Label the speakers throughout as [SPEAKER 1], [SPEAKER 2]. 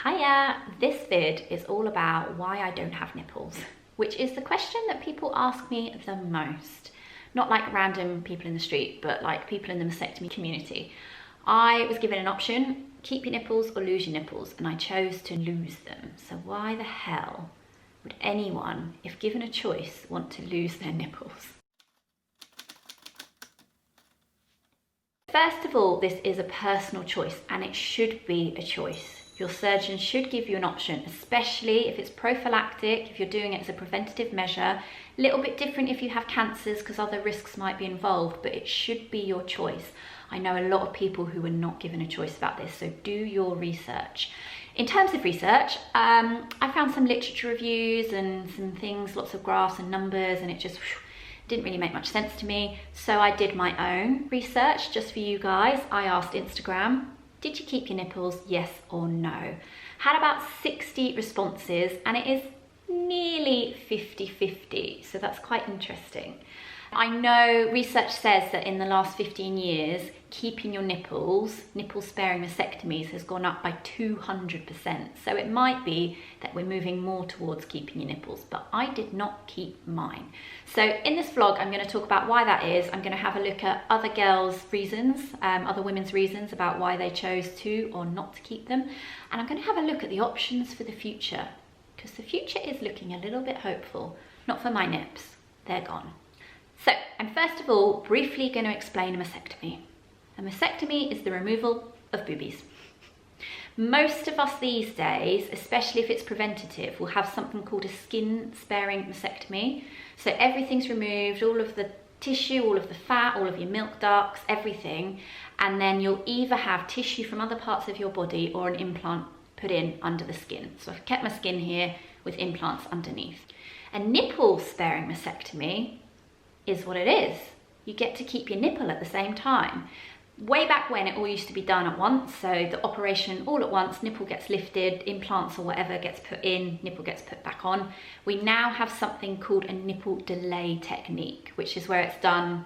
[SPEAKER 1] Hiya! This vid is all about why I don't have nipples, which is the question that people ask me the most. Not like random people in the street, but like people in the mastectomy community. I was given an option, keep your nipples or lose your nipples, and I chose to lose them. So why the hell would anyone, if given a choice, want to lose their nipples? First of all, this is a personal choice and it should be a choice. Your surgeon should give you an option, especially if it's prophylactic, if you're doing it as a preventative measure. A little bit different if you have cancers because other risks might be involved, but it should be your choice. I know a lot of people who were not given a choice about this, so do your research. In terms of research, I found some literature reviews and some things, lots of graphs and numbers, and it just didn't really make much sense to me. So I did my own research just for you guys. I asked Instagram, did you keep your nipples, yes or no? Had about 60 responses and it is nearly 50-50, so that's quite interesting. I know research says that in the last 15 years, keeping your nipples, nipple-sparing mastectomies has gone up by 200%. So it might be that we're moving more towards keeping your nipples, but I did not keep mine. So in this vlog, I'm going to talk about why that is. I'm going to have a look at other girls' reasons, other women's reasons about why they chose to or not to keep them. And I'm going to have a look at the options for the future, because the future is looking a little bit hopeful. Not for my nips, they're gone. So I'm first of all briefly going to explain a mastectomy. A mastectomy is the removal of boobies. Most of us these days, especially if it's preventative, will have something called a skin-sparing mastectomy. So everything's removed, all of the tissue, all of the fat, all of your milk ducts, everything, and then you'll either have tissue from other parts of your body or an implant put in under the skin. So I've kept my skin here with implants underneath. A nipple-sparing mastectomy is what it is. You get to keep your nipple at the same time. Way back when, it all used to be done at once, so the operation all at once, nipple gets lifted, implants or whatever gets put in, nipple gets put back on. We now have something called a nipple delay technique, which is where it's done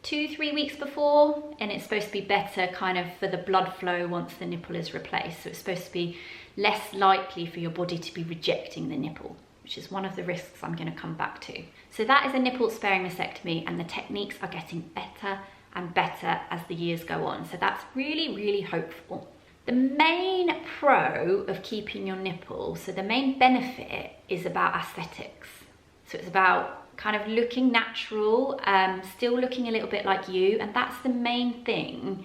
[SPEAKER 1] 2-3 weeks before, and it's supposed to be better kind of for the blood flow once the nipple is replaced. So it's supposed to be less likely for your body to be rejecting the nipple, which is one of the risks I'm going to come back to. So that is a nipple-sparing mastectomy, and the techniques are getting better and better as the years go on. So that's really, really hopeful. The main pro of keeping your nipple, so the main benefit is about aesthetics. So it's about kind of looking natural, still looking a little bit like you, and that's the main thing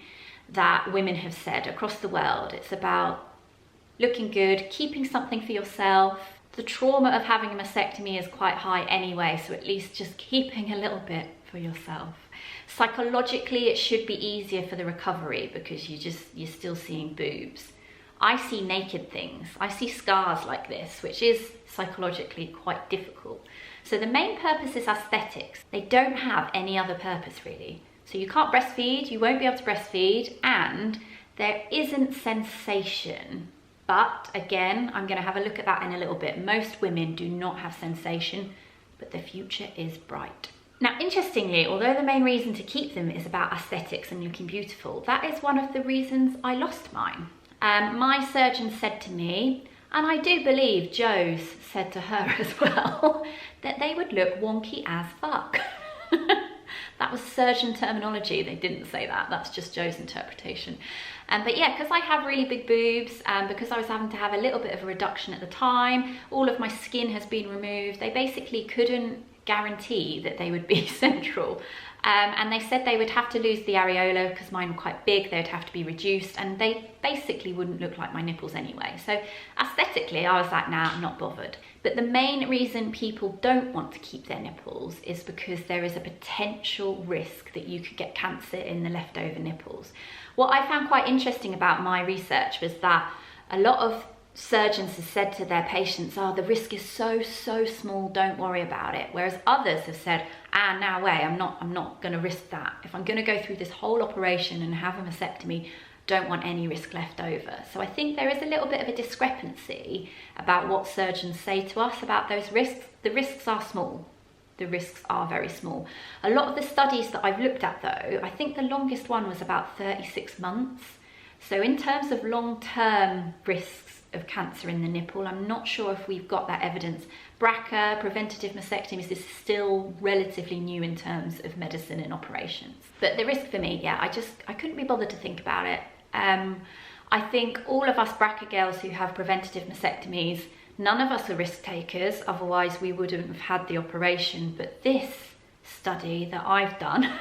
[SPEAKER 1] that women have said across the world. It's about looking good, keeping something for yourself. The trauma of having a mastectomy is quite high anyway, so at least just keeping a little bit for yourself. Psychologically, it should be easier for the recovery because you're still seeing boobs. I see naked things. I see scars like this, which is psychologically quite difficult. So the main purpose is aesthetics. They don't have any other purpose really. So you can't breastfeed, you won't be able to breastfeed, and there isn't sensation. But again, I'm going to have a look at that in a little bit. Most women do not have sensation, but the future is bright. Now, interestingly, although the main reason to keep them is about aesthetics and looking beautiful, that is one of the reasons I lost mine. My surgeon said to me, and I do believe Joe's said to her as well, that they would look wonky as fuck. That was surgeon terminology. They didn't say that. That's just Joe's interpretation. But yeah, because I have really big boobs, and because I was having to have a little bit of a reduction at the time, all of my skin has been removed. They basically couldn't guarantee that they would be central. And they said they would have to lose the areola because mine were quite big. They would have to be reduced, and they basically wouldn't look like my nipples anyway. So aesthetically, I was like, nah, I'm not bothered. But the main reason people don't want to keep their nipples is because there is a potential risk that you could get cancer in the leftover nipples. What I found quite interesting about my research was that a lot of surgeons have said to their patients, oh, the risk is so small, don't worry about it. Whereas others have said, no way, I'm not going to risk that. If I'm going to go through this whole operation and have a mastectomy, don't want any risk left over. So I think there is a little bit of a discrepancy about what surgeons say to us about those risks. The risks are small. The risks are very small. A lot of the studies that I've looked at though, I think the longest one was about 36 months. So in terms of long-term risks, of cancer in the nipple. I'm not sure if we've got that evidence. BRCA, preventative mastectomies, is still relatively new in terms of medicine and operations. But the risk for me, yeah, I couldn't be bothered to think about it. I think all of us BRCA girls who have preventative mastectomies, none of us are risk takers, otherwise we wouldn't have had the operation. But this study that I've done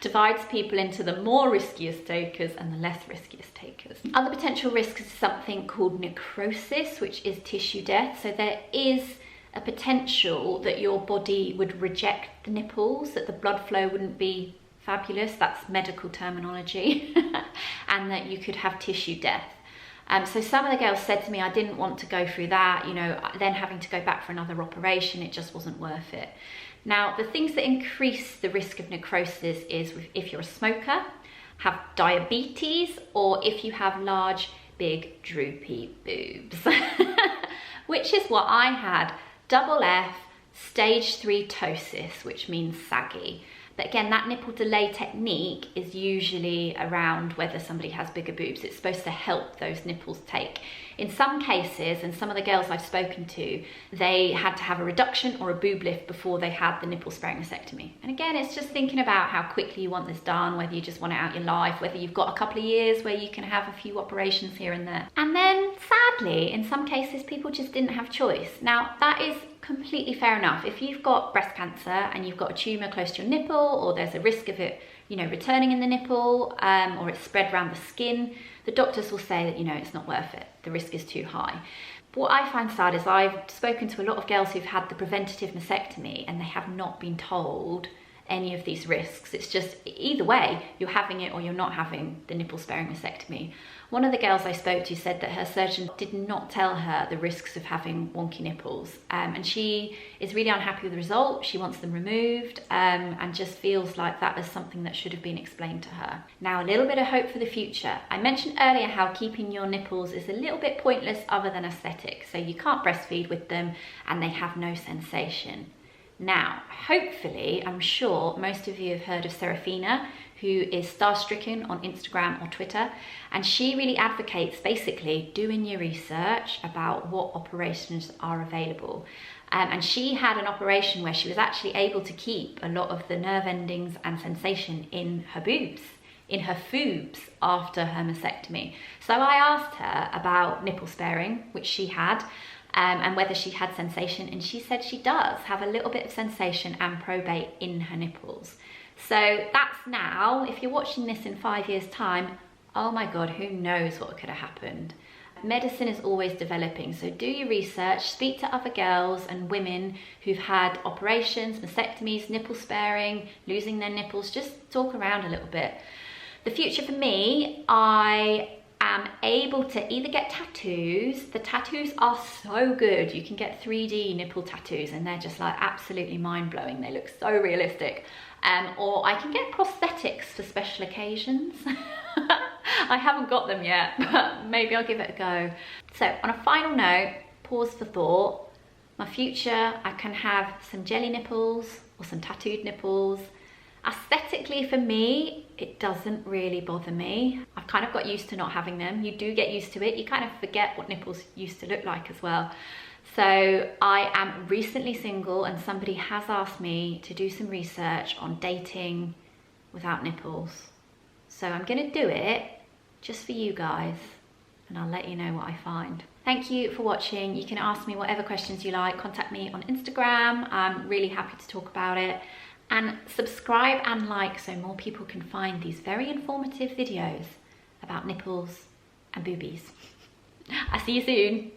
[SPEAKER 1] divides people into the more riskiest takers and the less riskiest takers. Other potential risks is something called necrosis, which is tissue death. So there is a potential that your body would reject the nipples, that the blood flow wouldn't be fabulous, that's medical terminology, and that you could have tissue death. So some of the girls said to me, I didn't want to go through that, you know, then having to go back for another operation, it just wasn't worth it. Now, the things that increase the risk of necrosis is if you're a smoker, have diabetes, or if you have large, big, droopy boobs, which is what I had, double F, stage 3 ptosis, which means saggy. But again, that nipple delay technique is usually around whether somebody has bigger boobs. It's supposed to help those nipples take. In some cases, and some of the girls I've spoken to, they had to have a reduction or a boob lift before they had the nipple sparing mastectomy. And again, it's just thinking about how quickly you want this done, whether you just want it out your life, whether you've got a couple of years where you can have a few operations here and there. And then sadly, in some cases, people just didn't have choice. Now, that is completely fair enough. If you've got breast cancer and you've got a tumour close to your nipple, or there's a risk of it, you know, returning in the nipple, or it's spread around the skin, the doctors will say that, you know, it's not worth it. The risk is too high. But what I find sad is I've spoken to a lot of girls who've had the preventative mastectomy and they have not been told any of these risks. It's just either way, you're having it or you're not having the nipple sparing mastectomy. One of the girls I spoke to said that her surgeon did not tell her the risks of having wonky nipples, and she is really unhappy with the result. She wants them removed, and just feels like that is something that should have been explained to her. Now, a little bit of hope for the future. I mentioned earlier how keeping your nipples is a little bit pointless other than aesthetic. So you can't breastfeed with them and they have no sensation. Now, hopefully, I'm sure most of you have heard of Serafina, who is star-stricken on Instagram or Twitter, and she really advocates basically doing your research about what operations are available. And she had an operation where she was actually able to keep a lot of the nerve endings and sensation in her boobs, in her foobs, after her mastectomy. So I asked her about nipple sparing, which she had, and whether she had sensation, and she said she does have a little bit of sensation and probate in her nipples. So that's now, if you're watching this in 5 years' time, oh my God, who knows what could have happened. Medicine is always developing, so do your research, speak to other girls and women who've had operations, mastectomies, nipple sparing, losing their nipples, just talk around a little bit. The future for me, I am able to either get tattoos. The tattoos are so good. You can get 3D nipple tattoos and they're just like absolutely mind-blowing. They look so realistic. Or I can get prosthetics for special occasions. I haven't got them yet, but maybe I'll give it a go. So on a final note, pause for thought. My future, I can have some jelly nipples or some tattooed nipples. Aesthetically for me, it doesn't really bother me. I've kind of got used to not having them. You do get used to it. You kind of forget what nipples used to look like as well. So I am recently single and somebody has asked me to do some research on dating without nipples. So I'm gonna do it just for you guys and I'll let you know what I find. Thank you for watching. You can ask me whatever questions you like. Contact me on Instagram. I'm really happy to talk about it. And subscribe and like so more people can find these very informative videos about nipples and boobies. I'll see you soon.